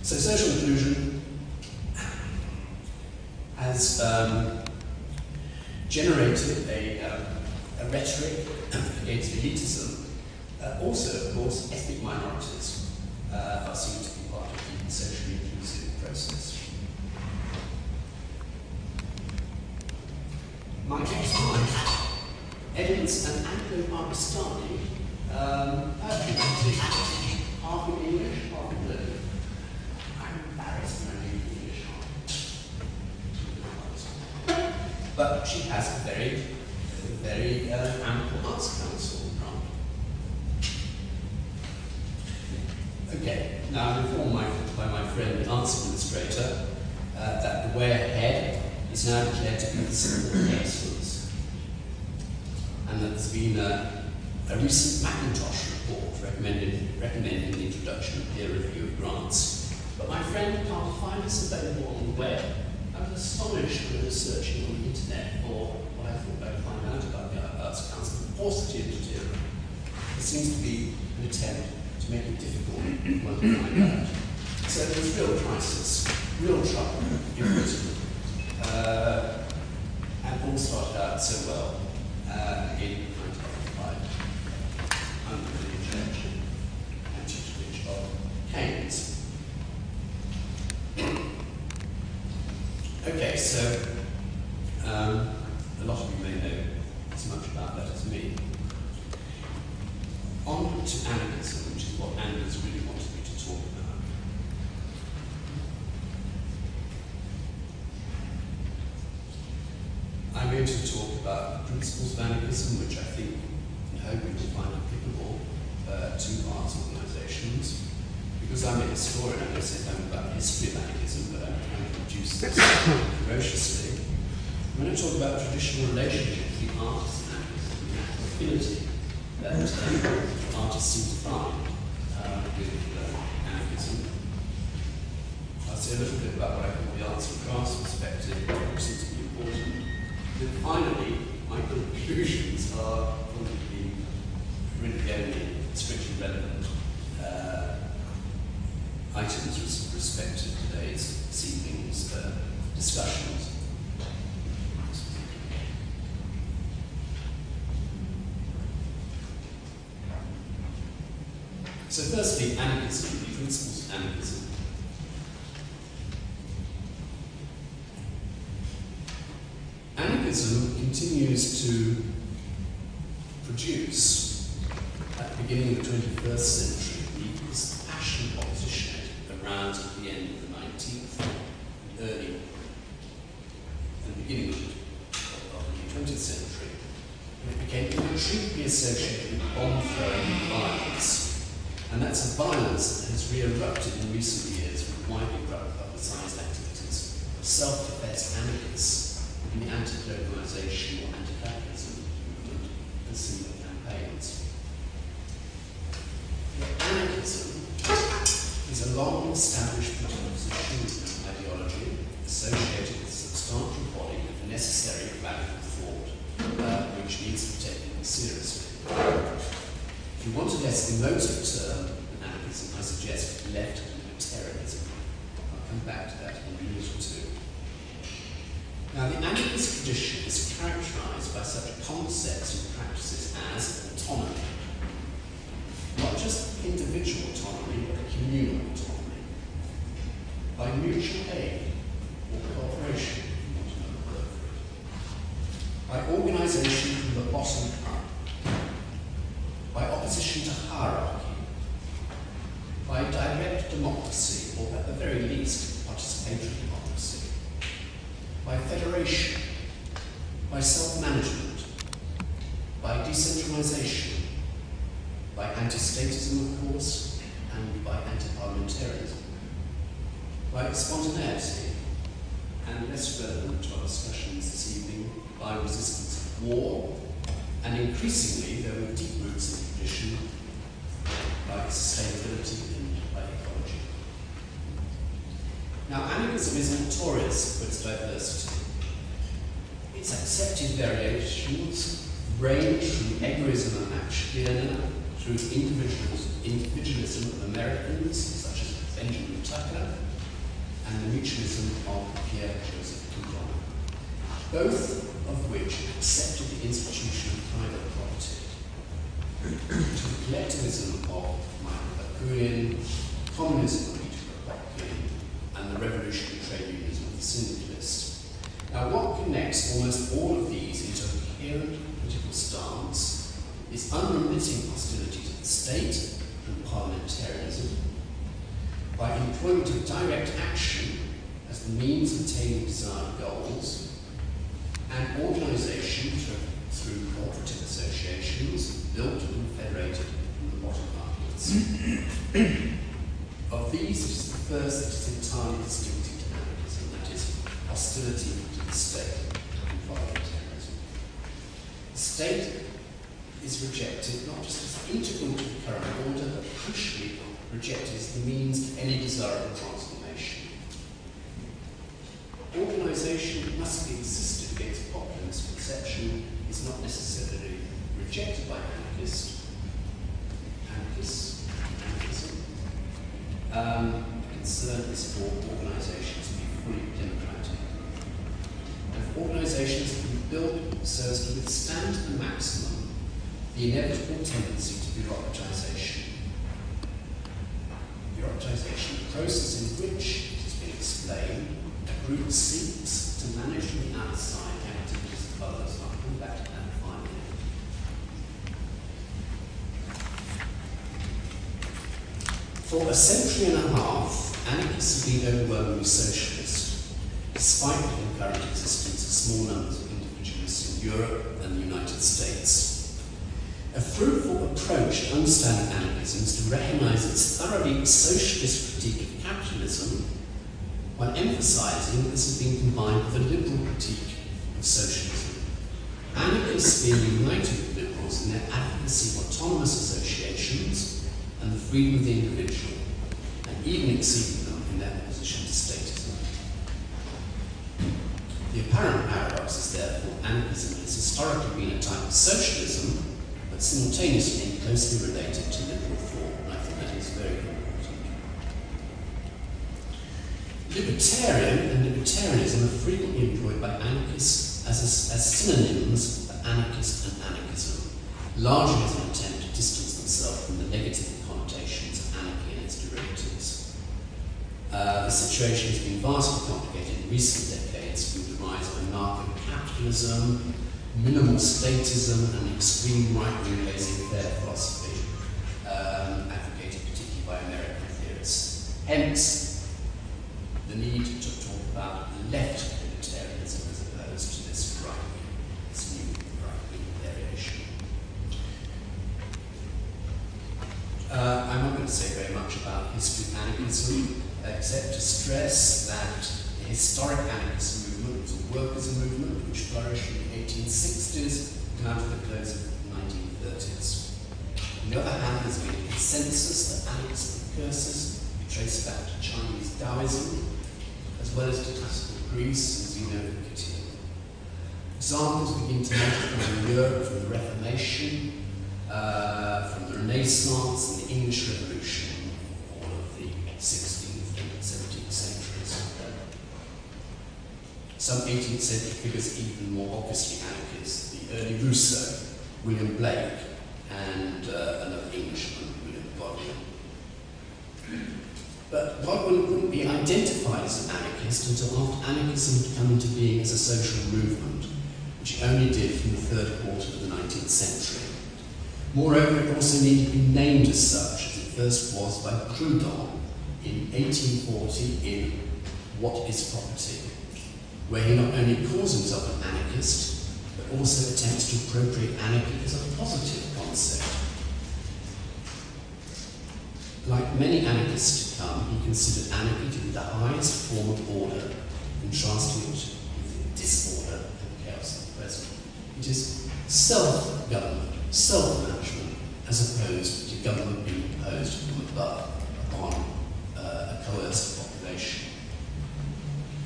So social inclusion has generated a rhetoric against elitism. Also, of course, ethnic minorities are seen to be part of the socially inclusive process. My ex-wife, Evans and Anglo-Pakistani, have been half in English, half in German. I'm embarrassed when I read English half. But she has a very ample arts council grant. Okay, now I'm informed by my friend, the arts administrator, that the way ahead is now declared to be the symbol of excellence, and that there's been a recent Macintosh report recommending the introduction of peer review of grants. But my friend can't find this available on the web. I was astonished when I was searching on the internet for what I thought I'd find out about the Arts Council and paucity of material. There seems to be an attempt to make it difficult for one to find out. So there's real crisis, real trouble in Britain. And all started out so well in 1995 under the introduction and tutelage of Keynes. Okay, so a lot of you may know as much about that as me. On to anarchism, which is what Anders really wanted me to talk about. I'm going to talk about the principles of anarchism, which I think and hope you will find applicable to arts organisations. Because I'm a historian, I'm going to say something about the history of anarchism, but I'm trying to reduce this ferociously. I'm going to talk about the traditional relationship between artists and anarchism, the natural affinity that artists seem to find with anarchism. I'll say a little bit about what I call the arts and crafts perspective, which seems to be important. Then finally, my conclusions are probably really the only strictly relevant items with respect to this evening's discussions. So firstly, anarchism, the principles of anarchism. Anarchism continues to produce, at the beginning of the 21st century, this passionate opposition around the end of the 19th and early and beginning of the 20th century. And it became intriguingly associated with bomb-throwing and violence. And that's a violence that has re-erupted in recent years with widely publicised activities of self-defense anarchists in the anti-globalisation or anti-capitalism movement and similar campaigns. Yet anarchism is a long-established political position and ideology associated with a substantial body of necessary radical thought, which needs to be taken seriously. If you want a less emotive term than anarchism, I suggest left libertarianism. I'll come back to that in a minute or two. Now, the anarchist tradition is characterized by such concepts and practices as autonomy. Not just individual autonomy, but communal autonomy. By mutual aid or cooperation, if you want another word for it. By organisation from the bottom up. By opposition to hierarchy, by direct democracy, or at the very least, participatory democracy, by federation, by self-management, by decentralisation, by anti-statism, of course, and by anti-parliamentarianism, by spontaneity, and less relevant to our discussions this evening, by resistance of war, and increasingly, there were deep roots in the tradition, by sustainability and by ecology. Now, anarchism is notorious for its diversity. Its accepted variations range from egoism of Max Stirner through individualism of Americans, such as Benjamin Tucker, and the mutualism of Pierre-Joseph Proudhon, both of which accepted the institution of private property, to the collectivism of Michael Bakunin, communism of Peter Kropotkin, and the revolutionary trade unionism of the syndicalist. Now, what connects almost all of these into a coherent political stance is unremitting hostility to the state and parliamentarism, by employment of direct action as the means of attaining desired goals, and organisation through cooperative associations built and federated from the bottom upwards. Of these, it is the first that is entirely distinctive to anarchism, that is, hostility to the state and parliamentarism. The state is rejected not just as integral to the current order, but crucially rejected as the means to any desirable transformation. Organisation must be insisted against popular misconception is not necessarily rejected by anarchism. Concern is for organisations to be fully democratic. And if organisations can be built so as to withstand to the maximum the inevitable tendency to bureaucratisation. Bureaucratisation, a process in which, it has been explained, a group seeks to manage from the outside the activities of others. I'll come back to that finally. For a century and a half, anarchists have been overwhelmingly socialist, despite the concurrent existence of small numbers of individualists in Europe and the United States. A fruitful approach to understanding anarchism is to recognise its thoroughly socialist critique of capitalism, while emphasising that this has been combined with a liberal critique of socialism. Anarchists being united with liberals in their advocacy of autonomous associations and the freedom of the individual, and even exceeding them in their opposition to statism. The apparent paradox is therefore anarchism has historically been a type of socialism, but simultaneously closely related to liberal thought, and I think that is very important. Libertarian and libertarianism are frequently employed by anarchists as synonyms for anarchist and anarchism, largely as an attempt to distance themselves from the negative connotations of anarchy and its derivatives. The situation has been vastly complicated in recent decades through the rise of anarcho-capitalism, minimal statism, and extreme right-wing laissez-faire philosophy, advocated particularly by American theorists. Hence, the need to talk about left libertarianism as opposed to this right-wing, this new right-wing variation. I'm not going to say very much about history of anarchism, except to stress that the historic anarchist movement was a workers' movement which flourished in the 1860s down to the close of the 1930s. On the other hand, there's been a consensus that anarchist precursors be traced back to Chinese Taoism, as well as to classical Greece and Xenophobia. Examples begin to multiply in Europe from the Reformation, from the Renaissance and the English Revolution, all of the 16th and 17th centuries. Some 18th century figures even more obviously anarchists, the early Rousseau, William Blake, and another Englishman, William Godwin. But Godwin wouldn't be identified as an anarchist until after anarchism had come into being as a social movement, which it only did from the third quarter of the 19th century. Moreover, it also needed to be named as such, as it first was by Proudhon in 1840 in What is Property?, where he not only calls himself an anarchist, but also attempts to appropriate anarchy as a positive concept. Like many anarchists to come, he considered anarchy to be the highest form of order, contrasting it with disorder and chaos of the present. It is self-government, self-management, as opposed to government being imposed from above upon a coerced population.